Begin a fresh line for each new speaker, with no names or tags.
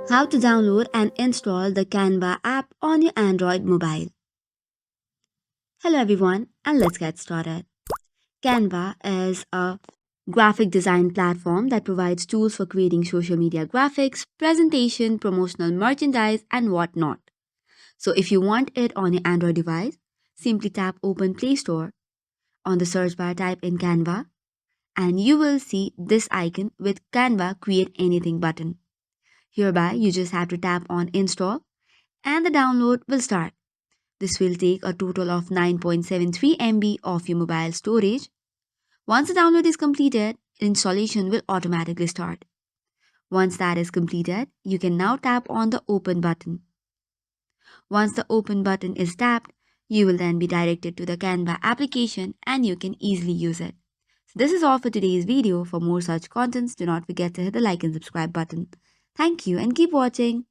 How to download and install the Canva app on your Android mobile. Hello everyone, and let's get started. Canva is a graphic design platform that provides tools for creating social media graphics, presentation, promotional merchandise, and whatnot. So if you want it on your Android device, simply tap Open Play Store. On the search bar, type in Canva, and you will see this icon with Canva Create Anything button. Hereby, you just have to tap on Install, and the download will start. This will take a total of 9.73 MB of your mobile storage. Once the download is completed, installation will automatically start. Once that is completed, you can now tap on the open button. Once the open button is tapped, you will then be directed to the Canva application and you can easily use it. So this is all for today's video. For more such contents, do not forget to hit the like and subscribe button. Thank you and keep watching.